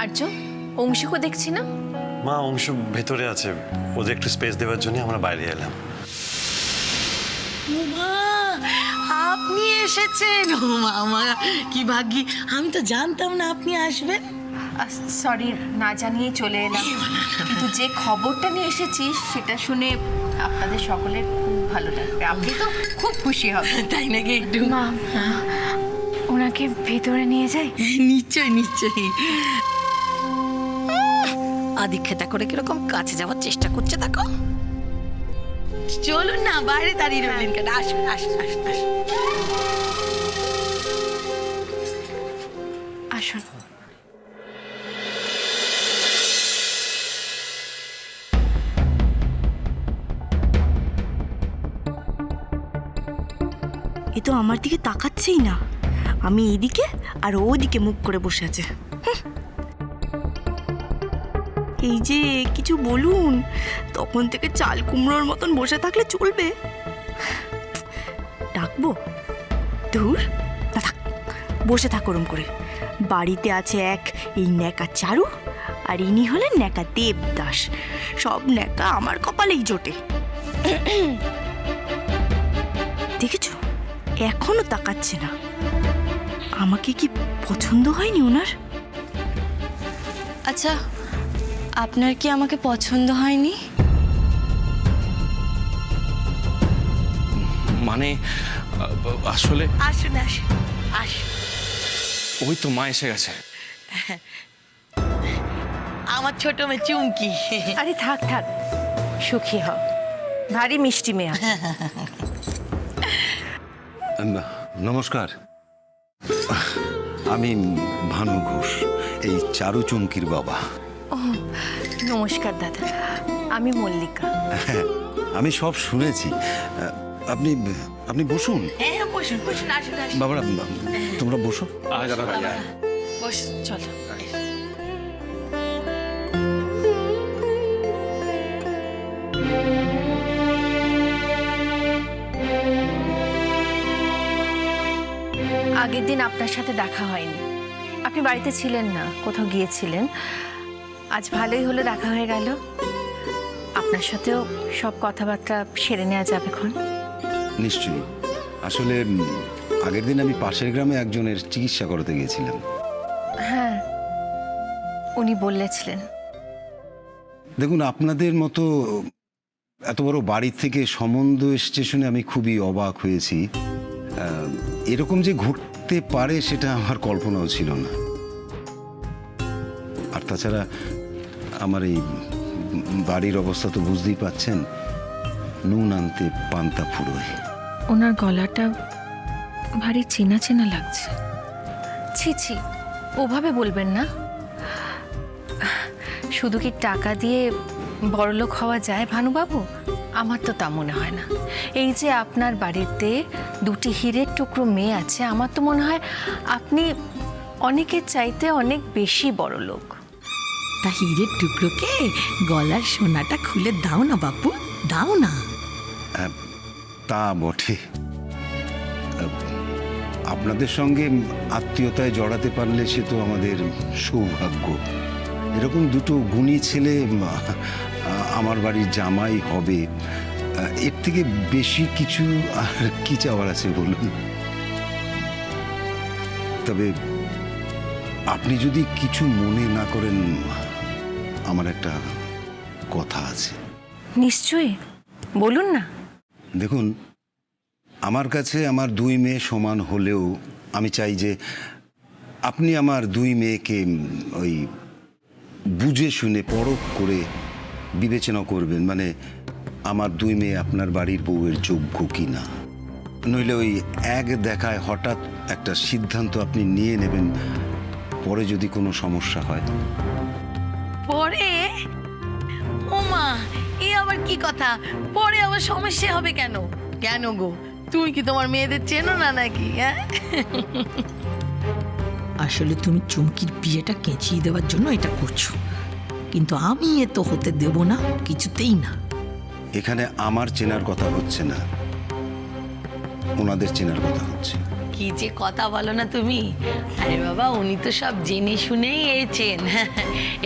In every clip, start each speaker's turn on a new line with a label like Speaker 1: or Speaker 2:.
Speaker 1: আর্য, অংশুকে দেখছি না।
Speaker 2: মা অংশ ভেতরে আছে, ওদের একটু স্পেস দেওয়ার জন্য আমরা বাইরে এলাম।
Speaker 3: আপনি এসেছেন? ও মামা, কি ভাগ্যি! আমি তো জানতাম না আপনি আসবেন।
Speaker 1: সরি, না জানিয়ে চলে এলাম, কিন্তু যে খবরটা নিয়ে এসেছি সেটা শুনে আপনাদের সকলের খুব ভালো লাগবে, আপনি তো খুব খুশি হবেন।
Speaker 3: তাই নাকি? একটু
Speaker 1: মা, ওনাকে ভেতরে নিয়ে যাই?
Speaker 3: নিশ্চয়ই নিশ্চয়ই। আদিক্ষেতা করে কিরকম কাছে যাওয়ার চেষ্টা করছে দেখো। চলুন না, বাইরে দাঁড়িয়ে রইলেন কেন? আসুন আসুন আসুন আসুন।
Speaker 1: আসুন।
Speaker 4: এ তো আমার দিকে তাকাচ্ছেই না, আমি এইদিকে আর ওদিকে মুখ করে বসে আছে। এই যে কিছু বলুন, তখন থেকে চাল কুমড়োর মতন বসে থাকলে চলবে? ডাকবো? ধুর, না থাক, বসে থাক ওরম করে। বাড়িতে আছে এক এই ন্যাকা চারু, আর ইনি হলেন ন্যাকা দেবদাস। সব ন্যাকা আমার কপালেই জোটে। দেখেছো, এখনো তাকাচ্ছে না। আমাকে কি পছন্দ হয়নি ওনার?
Speaker 5: আচ্ছা, আপনার কি আমাকে পছন্দ হয়নি?
Speaker 6: মানে আসলে
Speaker 3: আসুন আসুন আসুন।
Speaker 6: ওই তো মা এসে গেছে।
Speaker 3: আমার ছোট মেয়ে চুমকি।
Speaker 1: আরে থাক থাক, সুখী হও, ভারী মিষ্টি মেয়ে।
Speaker 7: নমস্কার, আমি ভানু ঘোষ, এই চারু চুমকির বাবা।
Speaker 1: নমস্কার দাদা, আমি মল্লিকা।
Speaker 7: আমি সব শুনেছি। আপনি আপনি বসুন।
Speaker 3: হ্যাঁ বসুন বসুন, আসুন আসুন।
Speaker 7: বাবারা তোমরা বসো।
Speaker 1: বস, চলো। আগের দিন আপনার সাথে দেখা হয়নি, আপনি বাড়িতে ছিলেন না, কোথাও গিয়েছিলেন। আজ ভালোই হলো, দেখা হয়ে গেল। আপনার সাথেও সব কথাবার্তা সেরে নেওয়া যাবে এখন।
Speaker 7: নিশ্চয়ই। আসলে আগের দিন আমি পাশের গ্রামে একজনের চিকিৎসা করাতে গিয়েছিলাম।
Speaker 1: হ্যাঁ, উনি বলেছিলেন।
Speaker 7: দেখুন, আপনাদের মতো এত বড় বাড়ি থেকে সম্বন্ধ এসছে শুনে আমি খুবই অবাক হয়েছি। এরকম যে ঘটতে পারে সেটা আমার কল্পনাও ছিল না। আর তাছাড়া আমার এই বাড়ির অবস্থা তো বুঝতেই পাচ্ছেন, নুন আনতে পান্তা ফুরোয়।
Speaker 1: ওনার গলাটা ভারী চেনা চেনা লাগছে। ছি ছি, ওভাবে বলবেন না। শুধু কি টাকা দিয়ে বড়লোক হওয়া যায় ভানুবাবু? আমার তো তা মনে হয় না। এই যে আপনার বাড়িতে দুটি হীরের টুকরো মেয়ে আছে, আমার তো মনে হয় আপনি অনেকের চাইতে অনেক বেশি বড়লোক।
Speaker 3: তা হীরের টুকরোকে গলার সোনাটা খুলে দাও না বাপু, দাও না।
Speaker 7: তা বটে। আপনাদের সঙ্গে আত্মীয়তায় জড়াতে পারলে সে তো আমাদের সৌভাগ্য। এরকম দুটো গুণী ছেলে আমার বাড়ির জামাই হবে, এর থেকে বেশি কিছু আর কি চাওয়ার আছে বলুন? তবে আপনি যদি কিছু মনে না করেন, আমার একটা কথা আছে।
Speaker 1: নিশ্চয়ই, বলুন না।
Speaker 7: দেখুন, আমার কাছে আমার দুই মেয়ে সমান হলেও আমি চাই যে আপনি আমার দুই মেয়েকে ওই বুঝে শুনে পরখ করে বিবেচনা করবেন। মানে আমার দুই মেয়ে আপনার বাড়ির বউয়ের যোগ্য কি না। নইলে ওই এক দেখায় হঠাৎ একটা সিদ্ধান্ত আপনি নিয়ে নেবেন, পরে যদি কোনো সমস্যা হয়।
Speaker 3: পরে? ও মা, এ আবার কি কথা? পরে আবার সমস্যা হবে কেন? কেন গো, তুমি কি তোমার মেয়েদের চেনো না নাকি? হ্যাঁ,
Speaker 8: আসলে তুমি চুমকির বিয়েটা কেঁচিয়ে দেওয়ার জন্য এটা করছো, কিন্তু আমি এ তো হতে দেব না, কিছুতেই না।
Speaker 7: এখানে আমার চেনার কথা হচ্ছে না, ওনাদের চেনার কথা হচ্ছে।
Speaker 3: কি যে কথা বলো না তুমি। আরে বাবা, উনি তো সব জেনে শুনেই এসেছেন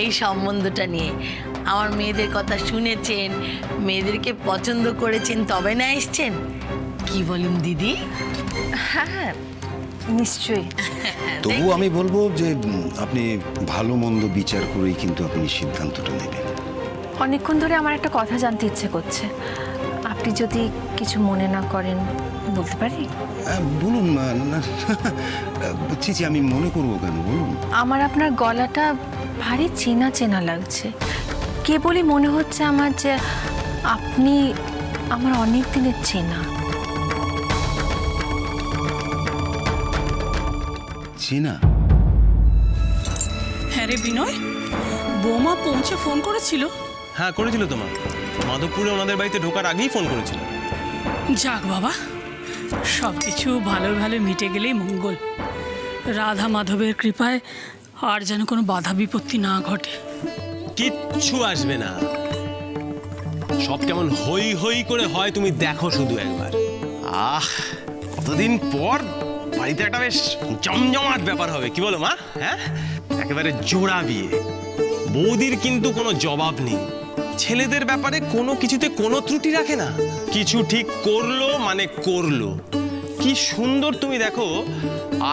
Speaker 3: এই সম্বন্ধটা নিয়ে। আমার মেয়েদের কথা শুনেছেন, মেয়েদেরকে পছন্দ করেছেন, তবে না এসছেন। কি বলুন দিদি?
Speaker 1: হ্যাঁ, নিশ্চয়ই।
Speaker 7: তবু আমি বলবো যে আপনি ভালো মন্দ বিচার করেই কিন্তু আপনি সিদ্ধান্তটা নেবেন।
Speaker 1: অনেকক্ষণ ধরে আমার একটা কথা জানতে ইচ্ছে করছে, আপনি যদি কিছু মনে না করেন বলতে পারি?
Speaker 7: বলুন। ছি, আমি মনে করবো কেন, বলুন।
Speaker 1: আমার আপনার গলাটা ভারী চেনা চেনা লাগছে। কেবলই মনে হচ্ছে আমার যে আপনি আমার অনেক দিনের চেনা।
Speaker 7: চেনা?
Speaker 9: হ্যাঁ রে বিনয়, বৌমা পৌঁছে ফোন করেছিল?
Speaker 6: হ্যাঁ করেছিল তো মা, মাধবপুরে ওনাদের বাড়িতে ঢোকার আগেই ফোন করেছিল।
Speaker 9: যাক বাবা, সব কিছু ভালো ভালো মিটে গেলেই মঙ্গল। রাধা মাধবের কৃপায় আর যেন কোনো বাধা বিপত্তি না ঘটে।
Speaker 6: কিচ্ছু আসবে না, সব কেমন হই হই করে হয় তুমি দেখো শুধু একবার। কতদিন পর বাড়িতে একটা বেশ জমজমাট ব্যাপার হবে, কি বলো মা? হ্যাঁ, একেবারে জোড়া বিয়ে। বৌদির কিন্তু কোনো জবাব নেই, ছেলেদের ব্যাপারে কোনো কিছুতে কোনো ত্রুটি রাখে না। কিছু ঠিক করলো মানে করলো। কি সুন্দর তুমি দেখো,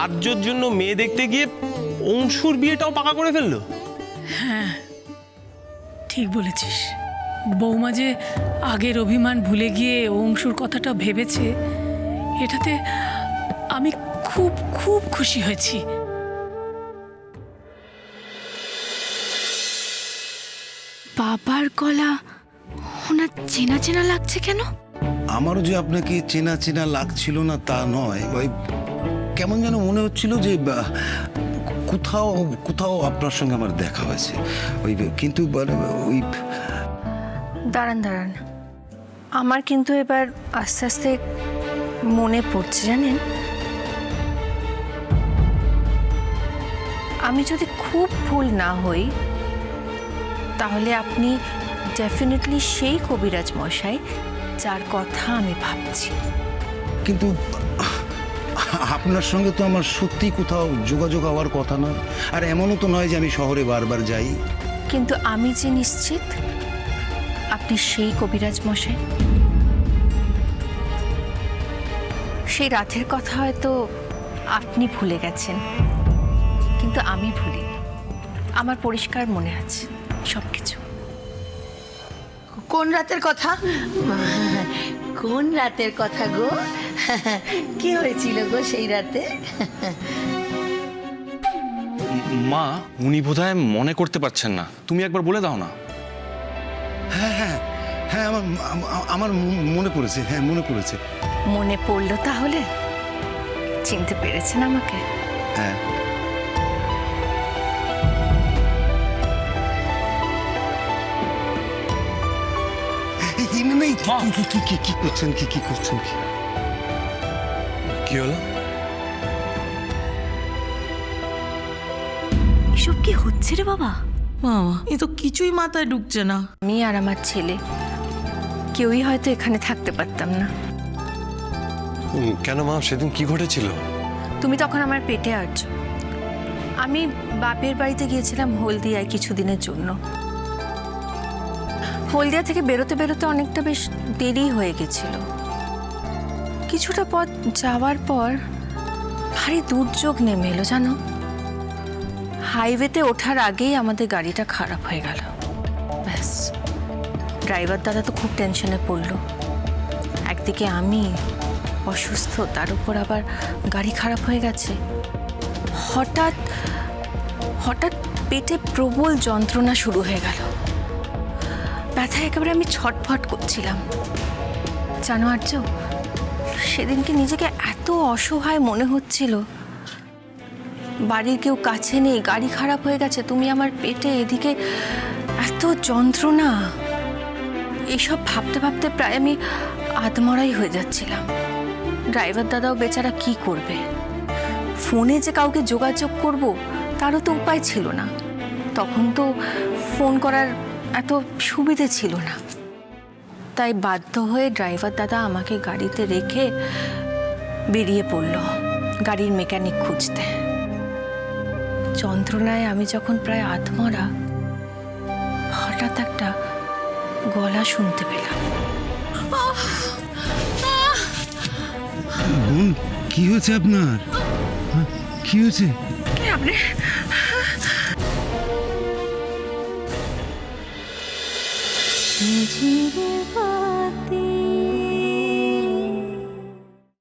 Speaker 6: আর্যর জন্য মেয়ে দেখতে গিয়ে অংশুর বিয়েটাও পাকা করে ফেললো।
Speaker 9: হ্যাঁ ঠিক বলেছিস, বৌমা যে আগের অভিমান ভুলে গিয়ে অংশুর কথাটা ভেবেছে, এটাতে আমি খুব খুব খুশি হয়েছি।
Speaker 4: বাবার গলা ওনার চেনা চেনা লাগছে কেন?
Speaker 7: আমারও যে আপনাকে চেনা চেনা লাগছিল না তা নয়, ওই কেমন যেন মনে হচ্ছিল যে কোথাও কোথাও আপনার সঙ্গে আমার দেখা হয়েছে। ওই কিন্তু ওই
Speaker 1: দাঁড়ান দাঁড়ান, আমার কিন্তু এবার আস্তে আস্তে মনে পড়ছে, জানেন, আমি যদি খুব ভুল না হই তাহলে আপনি ডেফিনেটলি সেই কবিরাজ মশাই যার কথা আমি ভাবছি।
Speaker 7: কিন্তু আপনার সঙ্গে তো আমার সত্যি কোথাও যোগাযোগ হওয়ার কথা নয়, আর এমনও তো নয় যে আমি শহরে বারবার যাই।
Speaker 1: কিন্তু আমি যে নিশ্চিত আপনি সেই কবিরাজ মশাই। সেই রাতের কথা হয়তো আপনি ভুলে গেছেন, কিন্তু আমি ভুলিনি। আমার পরিষ্কার মনে আছে সব কিছু।
Speaker 3: কোন রাতের কথা? কোন রাতের কথা গো? কি হয়েছিল গো সেই রাতে?
Speaker 6: মা, উনি বোধহয় মনে করতে পারছেন না, তুমি একবার বলে দাও না।
Speaker 7: হ্যাঁ হ্যাঁ হ্যাঁ, আমার মনে পড়েছে। হ্যাঁ মনে পড়েছে।
Speaker 1: মনে পড়লো তাহলে? চিনতে পেরেছেন আমাকে?
Speaker 7: হ্যাঁ। কি করছেন? কি করছেন?
Speaker 2: কি হলো?
Speaker 4: এসব কি হচ্ছে রে বাবা?
Speaker 8: বাবা, এ তো কিছুই মাথায় ঢুকছে না।
Speaker 1: আমি আর আমার ছেলে কেউই হয়তো এখানে থাকতে পারতাম না।
Speaker 2: কেন মা, সেদিন কি ঘটেছিল?
Speaker 1: তুমি তখন আমার পেটে আছো। আমি বাপের বাড়িতে গিয়েছিলাম হলদিয়ায় কিছুদিনের জন্য। হলদিয়া থেকে বেরোতে বেরোতে অনেকটা বেশ দেরি হয়ে গেছিল। কিছুটা পথ যাওয়ার পর ভারী দুর্যোগ নেমে এলো, জানো। হাইওয়েতে ওঠার আগেই আমাদের গাড়িটা খারাপ হয়ে গেল। ব্যাস, ড্রাইভার দাদা তো খুব টেনশনে পড়লো। একদিকে আমি অসুস্থ, তার উপর আবার গাড়ি খারাপ হয়ে গেছে। হঠাৎ হঠাৎ পেটে প্রবল যন্ত্রণা শুরু হয়ে গেল। ব্যথায় একেবারে আমি ছটফট করছিলাম। জানো আর্য, সেদিনকে নিজেকে এত অসহায় মনে হচ্ছিল। বাড়ির কেউ কাছে নেই, গাড়ি খারাপ হয়ে গেছে, তুমি আমার পেটে, এদিকে এত যন্ত্রণা। এইসব ভাবতে ভাবতে প্রায় আমি আধমরাই হয়ে যাচ্ছিলাম। ড্রাইভার দাদাও বেচারা কি করবে, ফোনে যে কাউকে যোগাযোগ করব তারও তো উপায় ছিল না। তখন তো ফোন করার এত সুবিধে ছিল না। তাই বাধ্য হয়ে ড্রাইভার দাদা আমাকে গাড়িতে রেখে বেরিয়ে পড়ল গাড়ির মেকানিক খুঁজতে। যন্ত্রণায় আমি যখন প্রায় আধমরা, হঠাৎ একটা গলা শুনতে পেলাম।
Speaker 7: বোন, কি হয়েছে আপনার? কি হয়েছে?
Speaker 4: ঝিঝিরে বাতি